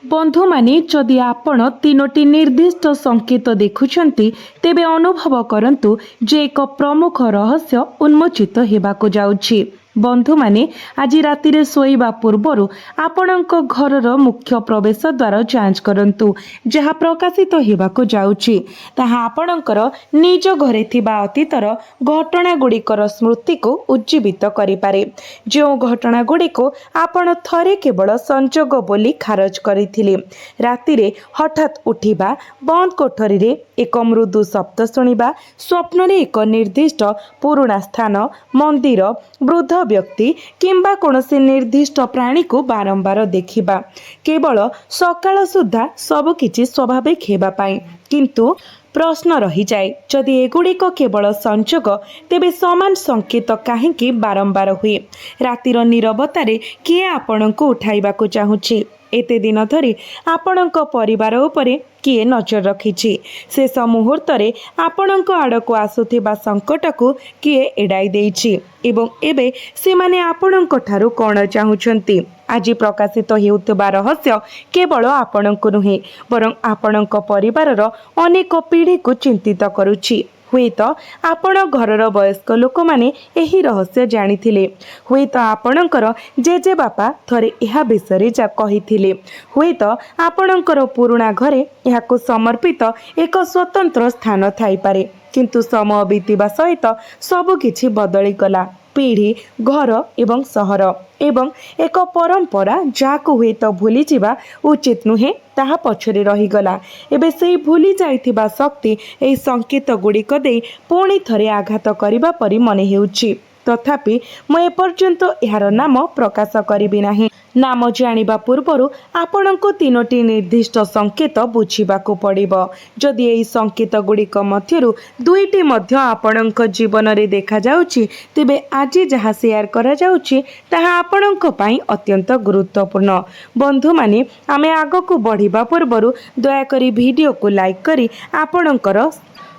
बंधु माने जदि आपण तीनोटी निर्दिष्ट संकेत देखुछंती तेबे अनुभव करंतु जे एक प्रमुख रहस्य उन्मोचित हेबाको जाउछि। बंधु माने आज राति शोइबा पूर्वरु आपणक घरर मुख्य प्रवेश द्वार जांच करंतु जहा प्रकाशित हेबाको जाउछि ताहा आपणकर निज घरे थिबा अतीतर घटना गुड़िकर स्मृति को उज्जीवित करि पारे। जो घटना गुड़िको आपण थरे केवल संजोग बोली खारज करिथिले। रातिरे हठात उठिबा, बंद कोठरी रे एक मृदु शब्द शुणिबा, स्वप्न रे एक निर्दिष्ट पुराणा स्थान, मंदिर, वृद्ध व्यक्ति किंबा कौनसी निर्दिष्ट प्राणी को बारंबार देखिबा, केवल सकाळ सुद्धा सबकिछि स्वाभाविक हेबा पाई। किंतु प्रश्न रही जाए, जदि एगुड़िक केवल संजोग तेबे समान संकेत काहेकि बारंबार हुए? रातिर नीरवतारे किए आपणको उठाइबाको चाहुछि? एते दिन धरी आपणक परिवार उपरे किए नजर रखिछि? शेष मुहूर्त रे आपणक आड़को आसुथिबा संकट को किए एड़ाई देइछि? एवं एबे से माने आपणक ठारू कोन चाहुछंती? आज प्रकाशित हेउतबा रहस्य केवल आपणको नुहे बरं आपणक परिवारर अनेक पीढ़ी को चिंतित करुछि। हुए तो आपण घरर वयस्क लोक माने एही रहस्य जानिथिले। हुए तो आपणकर जेजे बापा थरे एहा विषय जा कहिथिले। हुए तो आपणकर पुराणा घरे एहाको समर्पित एक स्वतंत्र स्थान थाई पारे। किंतु समय बीतवा सहित सब किछि बदली गला। पीढ़ी, घर एवं सहर एवं एक परंपरा जाको हुए तो भूली जिबा उचित नुहे ताहा पछरे रहीगला। एबे सेही भूली जाइथिबा शक्ति एही संकेत गुड़िक दे पुणी थरे आघात करिबा परि मने हेउछि। तथापि मैं एपर्यंत यार नाम प्रकाश करिबि नाही। नाम जानिबा पूर्वरु आपणको तीनोटी निर्दिष्ट संकेत बुझिबाको पड़िबो। जदि एही संकेत गुड़िक मध्यरु दुईटी मध्य आपणक जीवन रे देखा जाउछि तेबे आज जहा शेयर करा जाउछि ताहा आपणक पई अत्यंत गुरुत्वपूर्ण। बंधु माने आमे आगको बढ़िबा पूर्वरु दया करी वीडियो को लाइक करी आपणकर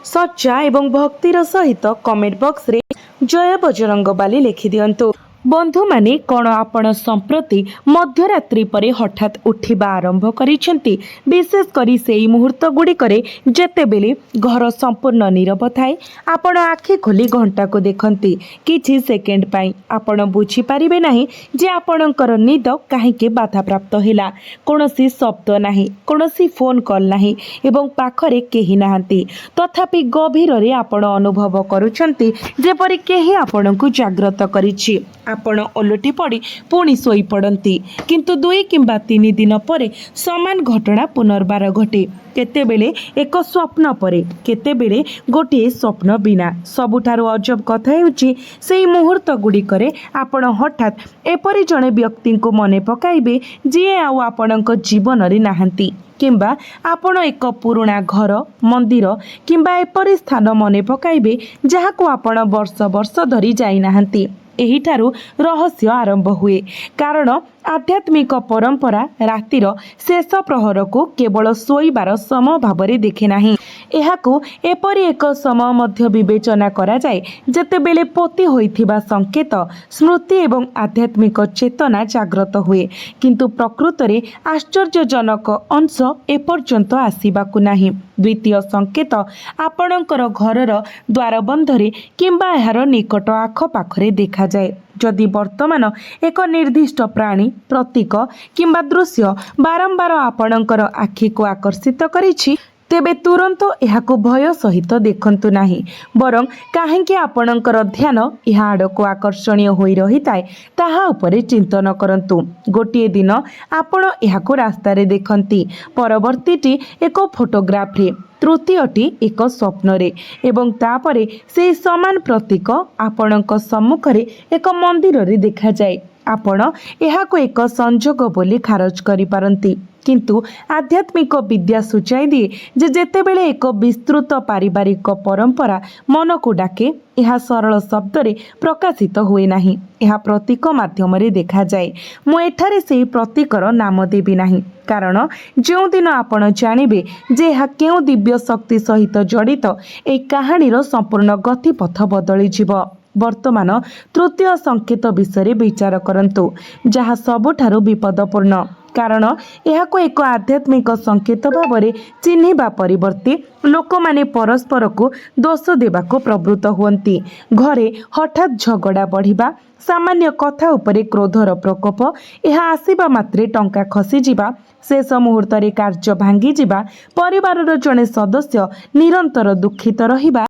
सच्चा एवं भक्तिर सहित कमेंट बॉक्स रे जय बजरंगबाली लिखि दियंतु। बंधु माने कौन आपण संप्रति मध्यरात्रि परे हठात उठिबा आरंभ करिसेंती? विशेष करी सेई मुहूर्त गुड़िकरे जेतेबेले घर संपूर्ण नीरव थाए, आपण आखि खोली घंटा को देखंती। किछि सेकेंड पाई आपण बुझी पारिबे नाही जे आपणकर निद काहेकि बाधा प्राप्त हैला। कोनोसी शब्द नाही, कोनोसी फोन कॉल नाही एवं पाखरे केही नाहंती। तथापि गभीर रे आपण अनुभव करूछंती जेपरि केही आपणकु जागृत करिछि। आपण ओलटी पड़ी पुणी शोई पड़ती। किंतु 2 किंबा 3 दिन परे समान घटना पुनर्बार घटे। केतेबेले एक स्वप्न परे, केतेबेले गोटे स्वप्न बिना। सबुठारु अजब कथा हेउछि सेई मुहूर्त गुड़िकरे आपण हठात एपरि जणे व्यक्ति को मने पकाइबे जे आउ आपणक जीवन रे नाहंती, किंबा आपण एक पुराणा घर, मंदिर किंबा एपरि स्थान मने पकाइबे जहाको आपण वर्ष वर्ष धरी जाई नाहंती। एही ठारू रहस्य आरंभ हुए। कारण आध्यात्मिक परंपरा रातिर शेष प्रहर को केवल शोइबार समय भावरे देखे नाही। एहाकू एपरि एक समय मध्य विवेचना करा जाए जेतेबेले पोती होइथिबा संकेत, स्मृति एवं आध्यात्मिक चेतना जागृत हुए। किंतु प्रकृत रे आश्चर्यजनक अंश एपर्यंत आसीबाकू नाही। द्वितीय संकेत आपणकर घरर द्वारबंधरे किंबा एहार निकट आख पाखरे देखा जाए। जदि वर्तमान एक निर्दिष्ट प्राणी, प्रतीक किंबा दृश्य बारंबार आपणकर आखि को आकर्षित करिछि तेबे तुरंत एहाको भय सहित देखंतु नाही, बरं काहेकि आपणकर ध्यान एहा आडको आकर्षणीय होई रही थाए ताहा उपरे चिंतन करंतु। गोटिए दिन आपण एहाको रास्ता रे देखंती, परवर्तीटी एक फोटोग्राफ रे, तृतीयटी एक स्वप्न रे एवं तापरे से समान प्रतीक आपणक सम्मुख रे एक मंदिर रे देखा जाए। आपण एहाको एक संजोग बोली खारज करि पारंती। किंतु आध्यात्मिक विद्या सूचाई दिए जे जेतेबेले एक विस्तृत पारिवारिक परंपरा मन को डाके यह सरल शब्द रे प्रकाशित हुए नाही, यह प्रतीक माध्यम रे देखा जाए। मु एठारे सेही प्रतीकर नाम देबी नाही, कारण जो दिन आपण जानिबे जे यह केउ दिव्य शक्ति सहित जड़ित ए कहानीर संपूर्ण गतिपथ बदली जिवो। वर्तमान तृतीय संकेत विषय विचार करंतु, जहाँ सबुठारु विपदपूर्ण। कारण यह एक आध्यात्मिक संकेत भाव में चिन्हिबा परिवर्ते लोक माने परस्पर को दोष देवाको प्रवृत्त हुअन्ति। घरे हठात झगड़ा बढ़िबा, सामान्य कथा उपरे क्रोधर प्रकोप, यह आसीबा मात्रे टंका खसी जिबा, शेष मुहूर्त रे कार्य भांगी जिबा, परिवारर जड़े सदस्य निरंतर दुखित रहिबा,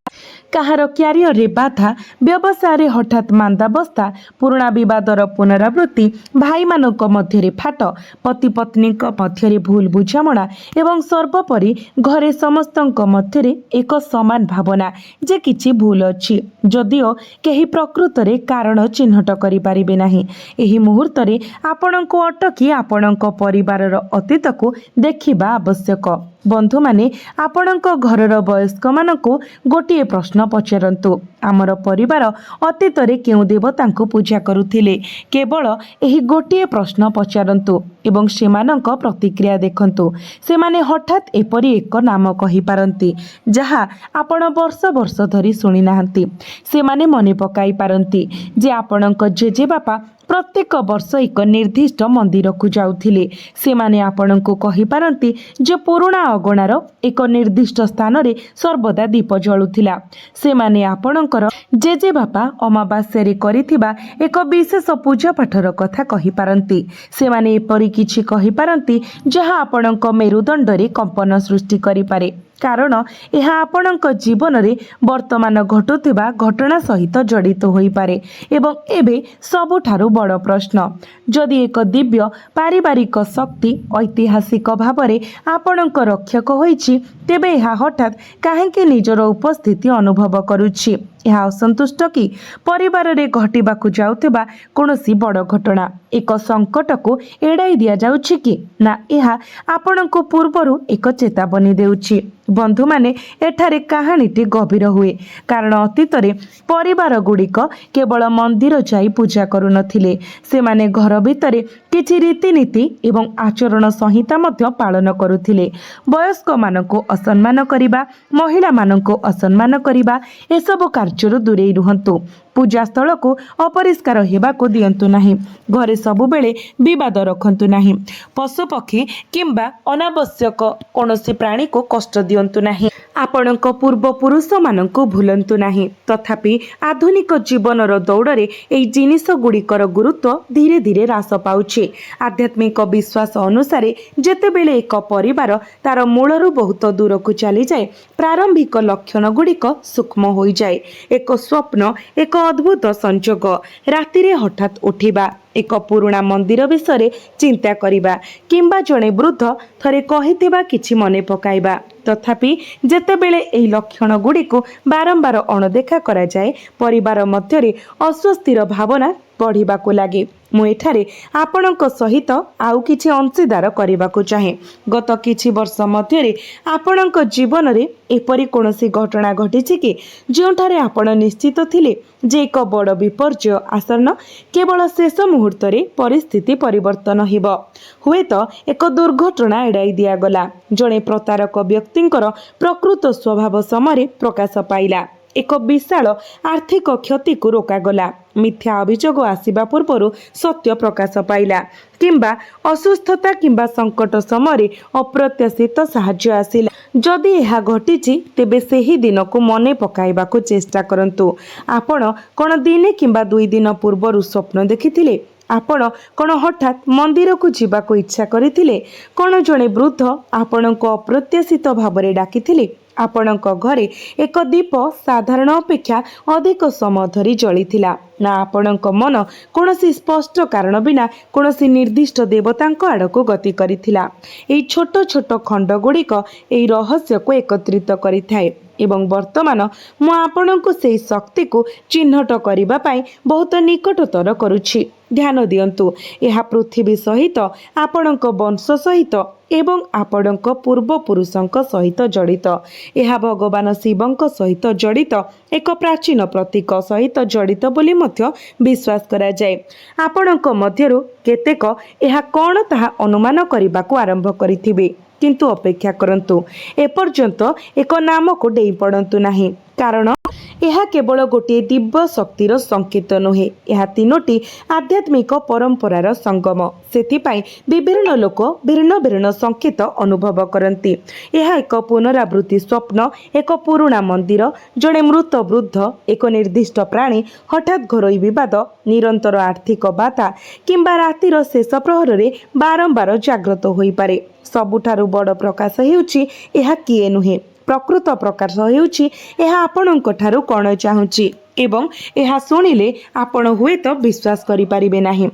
काहार क्यारियर रे बाधा, व्यवसाय रे हठात मांदावस्था, पुराणा विवादर पुनरावृत्ति, भाई मानक मध्यरे फाट, पति पत्नी मध्यरे भूल बुझामणा एवं सर्वोपरि घरे समस्तंक मध्यरे एक समान भावना जे किछि भूल अछि, जदिओ केही प्रकृत रे कारण चिन्हट करि पारिबे नाही। एही मुहूर्त रे आपणको अटकी आपणको परिवारर अतीत को देखिबा आवश्यक। बंधु माने आपणक घरर वयस्क मानकु गोटिए प्रश्न पचारंतु, आमर परिवार अतीत रे केउ देवता को पूजा करुथिले? केवल एही गोटिए प्रश्न पचारंतु एवं सेमानक प्रतिक्रिया देखंतु। सेमाने हठात एपरी एक नाम कहि पारंती जहा आपण वर्ष वर्ष धरी सुनी नाहंती। सेमाने मने पकाई पारंती जे आपणक जेजे बापा प्रत्येक वर्ष एक निर्दिष्ट मंदिर को जाउथिले। सेमाने आपणको कहि पारंती जे पुराणा अगणार एक निर्दिष्ट स्थान रे सर्वदा दीप जळुथिला। सेमाने आपणकर जेजे बापा अमावास्या रे करिथिबा एक विशेष पूजा पाठर कथा कहि पारंती। सेमाने एपरि किछि कहि पारंती जहा आपणक मेरुदंड रे कंपन सृष्टि करि पारे, कारण यह आपणक जीवन रे वर्तमान घटुथिबा घटना सहित जड़ित होई पारे। एवं एबे सबुठारु बड़ प्रश्न, जदि एक दिव्य पारिवारिक शक्ति ऐतिहासिक भावरे आपणक रक्षक होईछि, तेबे यह हठात काहेकि निजर उपस्थिति अनुभव करुछि? यह असंतुष्ट कि परिवार रे घटिबाकु जाउथिबा कोनोसी बड़ घटना एक संकट को एड़ाई दिया जाउछि कि ना यह आपणको पूर्वरु एक चेतावनी देउछि? बंधु माने एठारे कहानीटी गभीर हुए, कारण अतीत रे परिवार गुड़िक केवल मंदिर जाई पूजा करू नथिले, सेमाने घर भितरे किछि रीतिनीति एवं आचरण संहिता मध्य पालन करुथिले। वयस्क मानको असम्मान करिबा, महिला मानको असम्मान करिबा, एसबु कार्य दूरे रुहंतु। पूजा स्थल को अपरिष्कार हेबाको दियंतु नाही। घरे सबु बेले विवाद रखंतु नाही। पशु पक्षी किंबा अनावश्यक कौनसी प्राणी को कष्ट दियंतु नाही। आपणक पूर्व पुरुष माननको भूलंतु नाही। तथापि आधुनिक जीवनर दौड़रे एई जिनिस गुड़िकर गुरुत्व धीरे धीरे ह्रास पाउछि। आध्यात्मिक विश्वास अनुसार जेतेबेले एक परिवार तार मूलरू बहुत दूर को चली जाए, प्रारंभिक लक्षण गुड़िक सूक्ष्म हो जाए। एक स्वप्न, एक अद्भुत संजोग, रातिरे हठात उठिबा, एक पुराणा मंदिर विषय चिंता करिबा, किंबा जड़े वृद्ध थरे कहिथिबा किछि मने पकाइबा। तथापि जेतेबेले एही लक्षण गुड़िक बारंबार अणदेखा करा जाए, परिवार मध्यरे अस्वस्थिर भावना बढ़िबाको लागे। मु एठारे आपणक सहित आउ किछि अंशीदार करिबाको चाहे। गत किछि वर्ष मध्यरे आपणक जीवन रे एपरि कोनोसी घटना घटिछि कि जोंठारे आपण निश्चित थिले जे एक बड़ विपर्जय आसन्न? केवल शेष मुहूर्त रे परिस्थिति परिवर्तन हिब। हुए तो एक दुर्घटना एड़ाई दिया गला। जड़े प्रतारक व्यक्तिंकर प्रकृत स्वभाव समय प्रकाश पाइला। एक विशाल आर्थिक क्षति को रोकागला। मिथ्या अभियोग आसिबा पूर्व सत्य प्रकाश पाइला, किंबा असुस्थता किंबा संकट समय अप्रत्याशित साहाय्य आसिला। जदि यह घटिछि तेबे सेही दिन को मने पकाइबाको चेष्टा करंतु। आपण कोन दिने किंबा 2 दिन पूर्व स्वप्न देखिथिले? आपण कोन हठात मंदिर को जीवाको इच्छा करिथिले? कोन जणे वृद्ध आपणको अप्रत्याशित भावरे डाकिथिले? आपणक घरे एक दीप साधारण अपेक्षा अधिक समय धरी जलिथिला ना आपणक मन कोनोसी स्पष्ट कारण बिना कोनोसी निर्दिष्ट देवतांक आड़को गति करिथिला? एई छोट छोट खंड गुड़िक एई रहस्य को एकत्रित करिथाए एवं वर्तमान मु आपणको सेई शक्ति को चिन्हट करिबा पाई बहुत निकटतर करुछि। ध्यान दियंतु, यह पृथ्वी सहित आपणक वंश सहित एवं आपणक पूर्व पुरुषंक सहित जड़ित। यह भगवान शिवंक सहित जड़ित एक प्राचीन प्रतीक सहित जड़ित बोली मध्य विश्वास करा जाए। आपणक मध्यरु केतेक यह कौन ताहा अनुमान करबाकू आरंभ करिथिबे, किंतु अपेक्षा करंतु, एपर्यंत एक नाम को डेई पड़ंतु नाही। କାରଣ ଏହା କେବଳ ଗୋଟିଏ ଦିବ୍ୟ ଶକ୍ତିର ସଂକେତ ନୁହେଁ, ଏହା ତିନୋଟି ଆଧ୍ୟାତ୍ମିକ ପରମ୍ପରାର ସଙ୍ଗମ। ସେଥିପାଇଁ ବିଭିନ୍ନ ଲୋକ ଭିନ୍ନ ଭିନ୍ନ ସଂକେତ ଅନୁଭବ କରନ୍ତି। ଏହା ଏକ ପୁନରାବୃତ୍ତି ସ୍ୱପ୍ନ, ଏକ ପୁରୁଣା ମନ୍ଦିର, ଜଣେ ମୃତ ବୃଦ୍ଧ, ଏକ ନିର୍ଦ୍ଦିଷ୍ଟ ପ୍ରାଣୀ, ହଠାତ୍ ଘରୋଇ ବିବାଦ, ନିରନ୍ତର ଆର୍ଥିକ ବାଧା କିମ୍ବା ରାତିର ଶେଷ ପ୍ରହରରେ ବାରମ୍ବାର ଜାଗ୍ରତ ହୋଇପାରେ। ସବୁଠାରୁ ବଡ଼ ପ୍ରକାଶ ହେଉଛି ଏହା କିଏ ନୁହେଁ, ପ୍ରକୃତ ପ୍ରକାଶ ହେଉଛି ଏହା ଆପଣଙ୍କ ଠାରୁ କ'ଣ ଚାହୁଁଛି। ଏବଂ ଏହା ଶୁଣିଲେ ଆପଣ ହୁଏତ ବିଶ୍ୱାସ କରିପାରିବେ ନାହିଁ।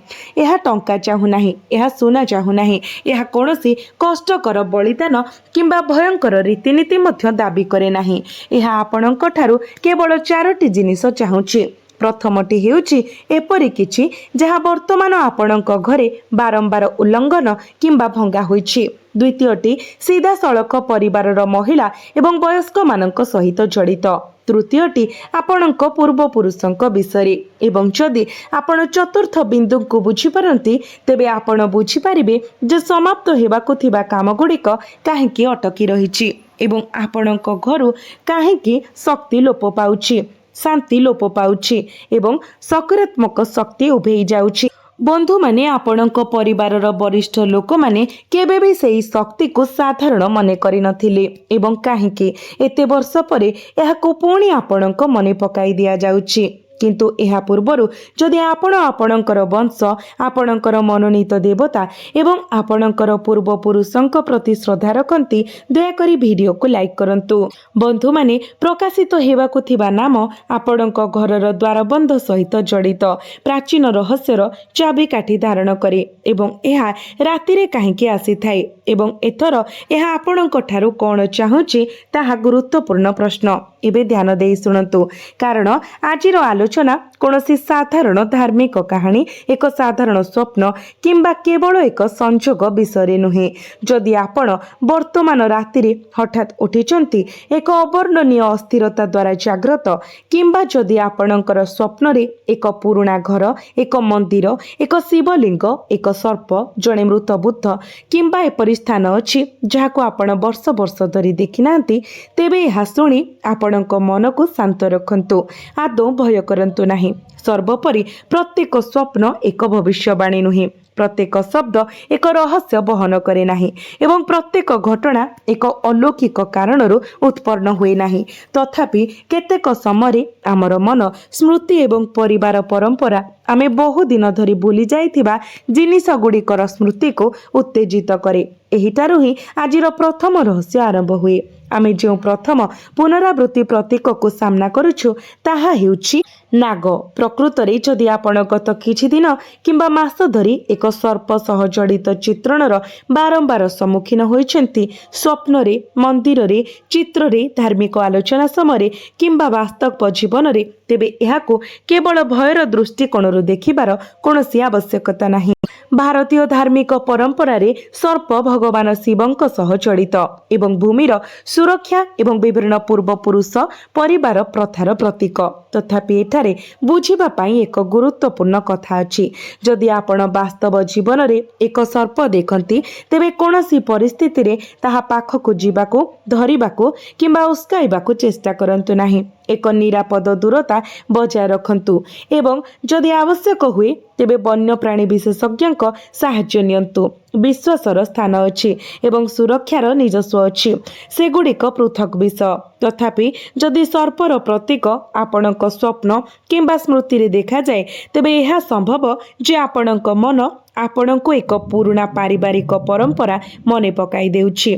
ଏହା ଟଙ୍କା ଚାହୁଁନାହିଁ, ଏହା ସୁନା ଚାହୁଁନାହିଁ, ଏହା କୌଣସି କଷ୍ଟକର ବଳିଦାନ କିମ୍ବା ଭୟଙ୍କର ରୀତିନୀତି ମଧ୍ୟ ଦାବି କରେ ନାହିଁ। ଏହା ଆପଣଙ୍କ ଠାରୁ କେବଳ 4ଟି ଜିନିଷ ଚାହୁଁଛି। ପ୍ରଥମଟି ହେଉଛି ଏପରି କିଛି ଯାହା ବର୍ତ୍ତମାନ ଆପଣଙ୍କ ଘରେ ବାରମ୍ବାର ଉଲ୍ଲଂଘନ କିମ୍ବା ଭଙ୍ଗା ହୋଇଛି। ଦ୍ୱିତୀୟଟି ସିଧାସଳଖ ପରିବାରର ମହିଳା ଏବଂ ବୟସ୍କମାନଙ୍କ ସହିତ ଜଡ଼ିତ। ତୃତୀୟଟି ଆପଣଙ୍କ ପୂର୍ବପୁରୁଷଙ୍କ ବିଷୟରେ। ଏବଂ ଯଦି ଆପଣ ଚତୁର୍ଥ ବିନ୍ଦୁକୁ ବୁଝିପାରନ୍ତି, ତେବେ ଆପଣ ବୁଝିପାରିବେ ଯେ ସମାପ୍ତ ହେବାକୁ ଥିବା କାମଗୁଡ଼ିକ କାହିଁକି ଅଟକି ରହିଛି ଏବଂ ଆପଣଙ୍କ ଘରୁ କାହିଁକି ଶକ୍ତି ଲୋପ ପାଉଛି, ଶାନ୍ତି ଲୋପ ପାଉଛି ଏବଂ ସକାରାତ୍ମକ ଶକ୍ତି ଉଭେଇ ଯାଉଛି। ବନ୍ଧୁମାନେ, ଆପଣଙ୍କ ପରିବାରର ବରିଷ୍ଠ ଲୋକମାନେ କେବେ ବି ସେହି ଶକ୍ତିକୁ ସାଧାରଣ ମନେ କରିନଥିଲେ ଏବଂ କାହିଁକି ଏତେ ବର୍ଷ ପରେ ଏହାକୁ ପୁଣି ଆପଣଙ୍କ ମନେ ପକାଇ ଦିଆଯାଉଛି। କିନ୍ତୁ ଏହା ପୂର୍ବରୁ ଯଦି ଆପଣ ଆପଣଙ୍କର ବଂଶ, ଆପଣଙ୍କର ମନୋନୀତ ଦେବତା ଏବଂ ଆପଣଙ୍କର ପୂର୍ବପୁରୁଷଙ୍କ ପ୍ରତି ଶ୍ରଦ୍ଧା ରଖନ୍ତି, ଦୟାକରି ଭିଡ଼ିଓକୁ ଲାଇକ୍ କରନ୍ତୁ। ବନ୍ଧୁମାନେ, ପ୍ରକାଶିତ ହେବାକୁ ଥିବା ନାମ ଆପଣଙ୍କ ଘରର ଦ୍ୱାରବନ୍ଧ ସହିତ ଜଡ଼ିତ ପ୍ରାଚୀନ ରହସ୍ୟର ଚାବିକାଠି ଧାରଣ କରେ ଏବଂ ଏହା ରାତିରେ କାହିଁକି ଆସିଥାଏ ଏବଂ ଏଥର ଏହା ଆପଣଙ୍କ ଠାରୁ କ'ଣ ଚାହୁଁଛି ତାହା ଗୁରୁତ୍ୱପୂର୍ଣ୍ଣ ପ୍ରଶ୍ନ। ଏବେ ଧ୍ୟାନ ଦେଇ ଶୁଣନ୍ତୁ, କାରଣ ଆଜିର ଆଲୋଚନା କୌଣସି ସାଧାରଣ ଧାର୍ମିକ କାହାଣୀ, ଏକ ସାଧାରଣ ସ୍ୱପ୍ନ କିମ୍ବା କେବଳ ଏକ ସଂଯୋଗ ବିଷୟରେ ନୁହେଁ। ଯଦି ଆପଣ ବର୍ତ୍ତମାନ ରାତିରେ ହଠାତ୍ ଉଠିଛନ୍ତି ଏକ ଅବର୍ଣ୍ଣନୀୟ ଅସ୍ଥିରତା ଦ୍ୱାରା ଜାଗ୍ରତ, କିମ୍ବା ଯଦି ଆପଣଙ୍କର ସ୍ୱପ୍ନରେ ଏକ ପୁରୁଣା ଘର, ଏକ ମନ୍ଦିର, ଏକ ଶିବଲିଙ୍ଗ, ଏକ ସର୍ପ, ଜଣେ ମୃତ ବୁଦ୍ଧ କିମ୍ବା ଏପରି ସ୍ଥାନ ଅଛି ଯାହାକୁ ଆପଣ ବର୍ଷ ବର୍ଷ ଧରି ଦେଖିନାହାନ୍ତି, ତେବେ ଏହା ଶୁଣି ଆପଣଙ୍କ ମନକୁ ଶାନ୍ତ ରଖନ୍ତୁ। ଆଦୌ ଭୟ କରନ୍ତୁ ନାହିଁ। ସର୍ବୋପରି ପ୍ରତ୍ୟେକ ସ୍ୱପ୍ନ ଏକ ଭବିଷ୍ୟବାଣୀ ନୁହେଁ, ପ୍ରତ୍ୟେକ ଶବ୍ଦ ଏକ ରହସ୍ୟ ବହନ କରେ ନାହିଁ ଏବଂ ପ୍ରତ୍ୟେକ ଘଟଣା ଏକ ଅଲୌକିକ କାରଣରୁ ଉତ୍ପନ୍ନ ହୁଏ ନାହିଁ। ତଥାପି କେତେକ ସମୟରେ ଆମର ମନ, ସ୍ମୃତି ଏବଂ ପରିବାର ପରମ୍ପରା ଆମେ ବହୁଦିନ ଧରି ଭୁଲି ଯାଇଥିବା ଜିନିଷଗୁଡ଼ିକର ସ୍ମୃତିକୁ ଉତ୍ତେଜିତ କରେ। ଏହିଠାରୁ ହିଁ ଆଜିର ପ୍ରଥମ ରହସ୍ୟ ଆରମ୍ଭ ହୁଏ। ଆମେ ଯେଉଁ ପ୍ରଥମ ପୁନରାବୃତ୍ତି ପ୍ରତୀକକୁ ସାମ୍ନା କରୁଛୁ ତାହା ହେଉଛି ନାଗ। ପ୍ରକୃତରେ ଯଦି ଆପଣ ଗତ କିଛି ଦିନ କିମ୍ବା ମାସ ଧରି ଏକ ସର୍ପ ସହ ଜଡ଼ିତ ଚିତ୍ରଣର ବାରମ୍ବାର ସମ୍ମୁଖୀନ ହୋଇଛନ୍ତି, ସ୍ୱପ୍ନରେ, ମନ୍ଦିରରେ, ଚିତ୍ରରେ, ଧାର୍ମିକ ଆଲୋଚନା ସମୟରେ କିମ୍ବା ବାସ୍ତବ ଜୀବନରେ, ତେବେ ଏହାକୁ କେବଳ ଭୟର ଦୃଷ୍ଟିକୋଣରୁ ଦେଖିବାର କୌଣସି ଆବଶ୍ୟକତା ନାହିଁ। ଭାରତୀୟ ଧାର୍ମିକ ପରମ୍ପରାରେ ସର୍ପ ଭଗବାନ ଶିବଙ୍କ ସହ ଜଡ଼ିତ ଏବଂ ଭୂମିର ସୁରକ୍ଷା ଏବଂ ବିଭିନ୍ନ ପୂର୍ବପୁରୁଷ ପରିବାର ପ୍ରଥାର ପ୍ରତୀକ। ତଥାପି ଏଠାରେ ବୁଝିବା ପାଇଁ ଏକ ଗୁରୁତ୍ୱପୂର୍ଣ୍ଣ କଥା ଅଛି। ଯଦି ଆପଣ ବାସ୍ତବ ଜୀବନରେ ଏକ ସର୍ପ ଦେଖନ୍ତି, ତେବେ କୌଣସି ପରିସ୍ଥିତିରେ ତାହା ପାଖକୁ ଯିବାକୁ, ଧରିବାକୁ କିମ୍ବା ଉସ୍କାଇବାକୁ ଚେଷ୍ଟା କରନ୍ତୁ ନାହିଁ। ଏକ ନିରାପଦ ଦୂରତା ବଜାୟ ରଖନ୍ତୁ ଏବଂ ଯଦି ଆବଶ୍ୟକ ହୁଏ ତେବେ ବନ୍ୟପ୍ରାଣୀ ବିଶେଷଜ୍ଞଙ୍କ ସାହାଯ୍ୟ ନିଅନ୍ତୁ। ବିଶ୍ୱାସର ସ୍ଥାନ ଅଛି ଏବଂ ସୁରକ୍ଷାର ନିଜସ୍ୱ ଅଛି, ସେଗୁଡ଼ିକ ପୃଥକ୍ ବିଷୟ। ତଥାପି ଯଦି ସର୍ପର ପ୍ରତୀକ ଆପଣଙ୍କ ସ୍ୱପ୍ନ କିମ୍ବା ସ୍ମୃତିରେ ଦେଖାଯାଏ, ତେବେ ଏହା ସମ୍ଭବ ଯେ ଆପଣଙ୍କ ମନ ଆପଣଙ୍କୁ ଏକ ପୁରୁଣା ପାରିବାରିକ ପରମ୍ପରା ମନେ ପକାଇ ଦେଉଛି।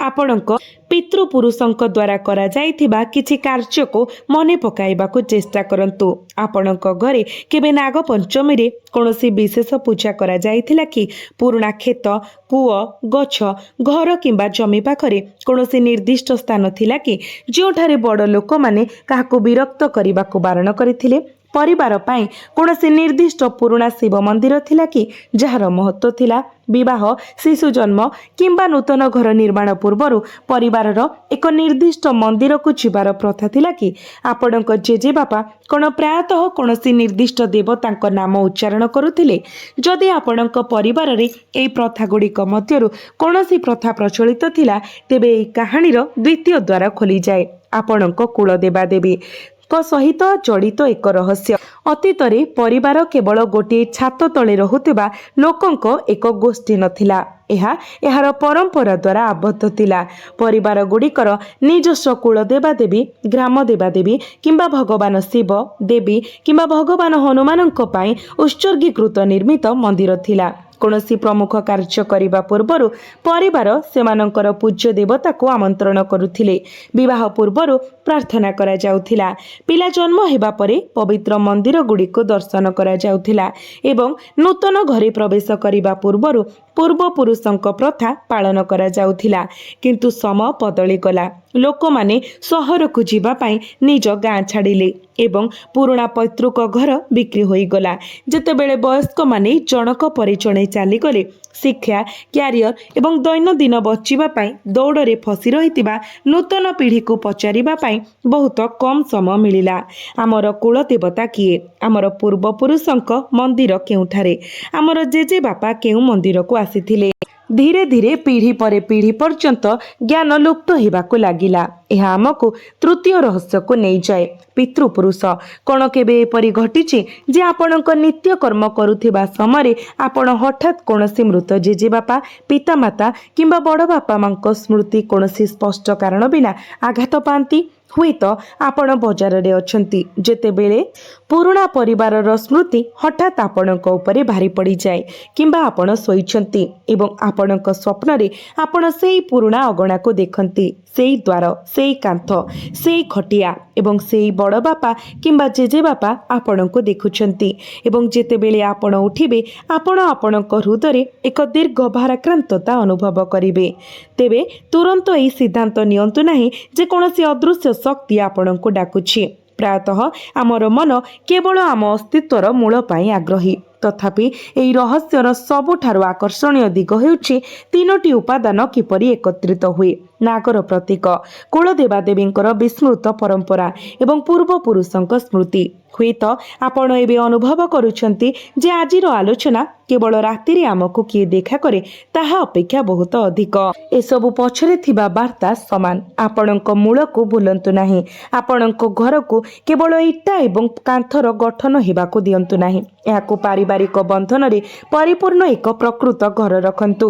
ଆପଣଙ୍କ ପିତୃପୁରୁଷଙ୍କ ଦ୍ୱାରା କରାଯାଇଥିବା କିଛି କାର୍ଯ୍ୟକୁ ମନେ ପକାଇବାକୁ ଚେଷ୍ଟା କରନ୍ତୁ। ଆପଣଙ୍କ ଘରେ କେବେ ନାଗପଞ୍ଚମୀରେ କୌଣସି ବିଶେଷ ପୂଜା କରାଯାଇଥିଲା କି? ପୁରୁଣା କ୍ଷେତ, କୂଅ, ଗଛ, ଘର କିମ୍ବା ଜମି ପାଖରେ କୌଣସି ନିର୍ଦ୍ଦିଷ୍ଟ ସ୍ଥାନ ଥିଲା କି ଯେଉଁଠାରେ ବଡ଼ ଲୋକମାନେ କାହାକୁ ବିରକ୍ତ କରିବାକୁ ବାରଣ କରିଥିଲେ? ପରିବାର ପାଇଁ କୌଣସି ନିର୍ଦ୍ଦିଷ୍ଟ ପୁରୁଣା ଶିବ ମନ୍ଦିର ଥିଲା କି ଯାହାର ମହତ୍ତ୍ୱ ଥିଲା? ବିବାହ, ଶିଶୁ ଜନ୍ମ କିମ୍ବା ନୂତନ ଘର ନିର୍ମାଣ ପୂର୍ବରୁ ପରିବାରର ଏକ ନିର୍ଦ୍ଦିଷ୍ଟ ମନ୍ଦିରକୁ ଯିବାର ପ୍ରଥା ଥିଲା କି? ଆପଣଙ୍କ ଜେଜେବାପା କ'ଣ ପ୍ରାୟତଃ କୌଣସି ନିର୍ଦ୍ଦିଷ୍ଟ ଦେବତାଙ୍କ ନାମ ଉଚ୍ଚାରଣ କରୁଥିଲେ? ଯଦି ଆପଣଙ୍କ ପରିବାରରେ ଏହି ପ୍ରଥାଗୁଡ଼ିକ ମଧ୍ୟରୁ କୌଣସି ପ୍ରଥା ପ୍ରଚଳିତ ଥିଲା, ତେବେ ଏହି କାହାଣୀର ଦ୍ୱିତୀୟ ଦ୍ୱାର ଖୋଲିଯାଏ। ଆପଣଙ୍କ କୁଳ ଦେବାଦେବୀ ସହିତ ଜଡ଼ିତ ଏକ ରହସ୍ୟ। ଅତୀତରେ ପରିବାର କେବଳ ଗୋଟିଏ ଛାତ ତଳେ ରହୁଥିବା ଲୋକଙ୍କ ଏକ ଗୋଷ୍ଠୀ ନଥିଲା। ଏହା ଏହାର ପରମ୍ପରା ଦ୍ୱାରା ଆବଦ୍ଧ ଥିଲା। ପରିବାର ଗୁଡ଼ିକର ନିଜସ୍ୱ କୁଳ ଦେବାଦେବୀ, ଗ୍ରାମ ଦେବାଦେବୀ କିମ୍ବା ଭଗବାନ ଶିବ, ଦେବୀ କିମ୍ବା ଭଗବାନ ହନୁମାନଙ୍କ ପାଇଁ ଉତ୍ସର୍ଗୀକୃତ ନିର୍ମିତ ମନ୍ଦିର ଥିଲା। କୌଣସି ପ୍ରମୁଖ କାର୍ଯ୍ୟ କରିବା ପୂର୍ବରୁ ପରିବାର ସେମାନଙ୍କର ପୂଜ୍ୟ ଦେବତାକୁ ଆମନ୍ତ୍ରଣ କରୁଥିଲେ। ବିବାହ ପୂର୍ବରୁ ପ୍ରାର୍ଥନା କରାଯାଉଥିଲା। ପିଲା ଜନ୍ମ ହେବା ପରେ ପବିତ୍ର ମନ୍ଦିର ଗୁଡ଼ିକୁ ଦର୍ଶନ କରାଯାଉଥିଲା ଏବଂ ନୂତନ ଘରେ ପ୍ରବେଶ କରିବା ପୂର୍ବରୁ ପୂର୍ବପୁରୁଷଙ୍କ ପ୍ରଥା ପାଳନ କରାଯାଉଥିଲା। କିନ୍ତୁ ସମୟ ବଦଳିଗଲା। ଲୋକମାନେ ସହରକୁ ଯିବା ପାଇଁ ନିଜ ଗାଁ ଛାଡ଼ିଲେ ଏବଂ ପୁରୁଣା ପୈତୃକ ଘର ବିକ୍ରି ହୋଇଗଲା। ଯେତେବେଳେ ବୟସ୍କମାନେ ଜଣକ ପରେ ଜଣେ ଚାଲିଗଲେ, ଶିକ୍ଷା, କ୍ୟାରିୟର ଏବଂ ଦୈନନ୍ଦିନ ବଞ୍ଚିବା ପାଇଁ ଦୌଡ଼ରେ ଫସି ରହିଥିବା ନୂତନ ପିଢ଼ିକୁ ପଚାରିବା ପାଇଁ ବହୁତ କମ୍ ସମୟ ମିଳିଲା। ଆମର କୁଳ ଦେବତା କିଏ? ଆମର ପୂର୍ବପୁରୁଷଙ୍କ ମନ୍ଦିର କେଉଁଠାରେ? ଆମର ଜେଜେବାପା କେଉଁ ମନ୍ଦିରକୁ ଆସିଥିଲେ? ଧୀରେ ଧୀରେ ପିଢ଼ି ପରେ ପିଢ଼ି ପର୍ଯ୍ୟନ୍ତ ଜ୍ଞାନ ଲୁପ୍ତ ହେବାକୁ ଲାଗିଲା। ଏହା ଆମକୁ ତୃତୀୟ ରହସ୍ୟକୁ ନେଇଯାଏ, ପିତୃପୁରୁଷ। କ'ଣ କେବେ ଏପରି ଘଟିଛି ଯେ ଆପଣଙ୍କ ନିତ୍ୟକର୍ମ କରୁଥିବା ସମୟରେ ଆପଣ ହଠାତ୍ କୌଣସି ମୃତ ଜେଜେବାପା, ପିତାମାତା କିମ୍ବା ବଡ଼ ବାପା ମାଙ୍କ ସ୍ମୃତି କୌଣସି ସ୍ପଷ୍ଟ କାରଣ ବିନା ଆଘାତ ପାଆନ୍ତି? ହୁଏତ ଆପଣ ବଜାରରେ ଅଛନ୍ତି, ଯେତେବେଳେ ପୁରୁଣା ପରିବାରର ସ୍ମୃତି ହଠାତ୍ ଆପଣଙ୍କ ଉପରେ ଭାରି ପଡ଼ିଯାଏ, କିମ୍ବା ଆପଣ ଶୋଇଛନ୍ତି ଏବଂ ଆପଣଙ୍କ ସ୍ୱପ୍ନରେ ଆପଣ ସେଇ ପୁରୁଣା ଅଗଣାକୁ ଦେଖନ୍ତି, ସେଇ ଦ୍ୱାର, ସେଇ କାନ୍ଥ, ସେଇ ଖଟିଆ ଏବଂ ସେଇ ବଡ଼ ବାପା କିମ୍ବା ଜେଜେବାପା ଆପଣଙ୍କୁ ଦେଖୁଛନ୍ତି। ଏବଂ ଯେତେବେଳେ ଆପଣ ଉଠିବେ, ଆପଣ ଆପଣଙ୍କ ହୃଦୟରେ ଏକ ଦୀର୍ଘ ଭାରାକ୍ରାନ୍ତତା ଅନୁଭବ କରିବେ। ତେବେ ତୁରନ୍ତ ଏହି ସିଦ୍ଧାନ୍ତ ନିଅନ୍ତୁ ନାହିଁ ଯେ କୌଣସି ଅଦୃଶ୍ୟ ଶକ୍ତି ଆପଣଙ୍କୁ ଡାକୁଛି। ପ୍ରାୟତଃ ଆମର ମନ କେବଳ ଆମ ଅସ୍ତିତ୍ୱର ମୂଳ ପାଇଁ ଆଗ୍ରହୀ। ତଥାପି ଏହି ରହସ୍ୟର ସବୁଠାରୁ ଆକର୍ଷଣୀୟ ଦିଗ ହେଉଛି ତିନୋଟି ଉପାଦାନ କିପରି ଏକତ୍ରିତ ହୁଏ: ନାଗର ପ୍ରତୀକ, କୁଳ ଦେବାଦେବୀଙ୍କର ବିସ୍ମୃତ ପରମ୍ପରା ଏବଂ ପୂର୍ବପୁରୁଷଙ୍କ ସ୍ମୃତି। ହୁଏତ ଆପଣ ଏବେ ଅନୁଭବ କରୁଛନ୍ତି ଯେ ଆଜିର ଆଲୋଚନା କେବଳ ରାତିରେ ଆମକୁ କିଏ ଦେଖା କରେ ତାହା ଅପେକ୍ଷା ବହୁତ ଅଧିକ। ଏସବୁ ପଛରେ ଥିବା ବାର୍ତ୍ତା ସମାନ। ଆପଣଙ୍କ ମୂଳକୁ ଭୁଲନ୍ତୁ ନାହିଁ। ଆପଣଙ୍କ ଘରକୁ କେବଳ ଇଟା ଏବଂ କାନ୍ଥର ଗଠନ ହେବାକୁ ଦିଅନ୍ତୁ ନାହିଁ। ଏହାକୁ ପାରିବାରିକ ବନ୍ଧନରେ ପରିପୂର୍ଣ୍ଣ ଏକ ପ୍ରକୃତ ଘର ରଖନ୍ତୁ।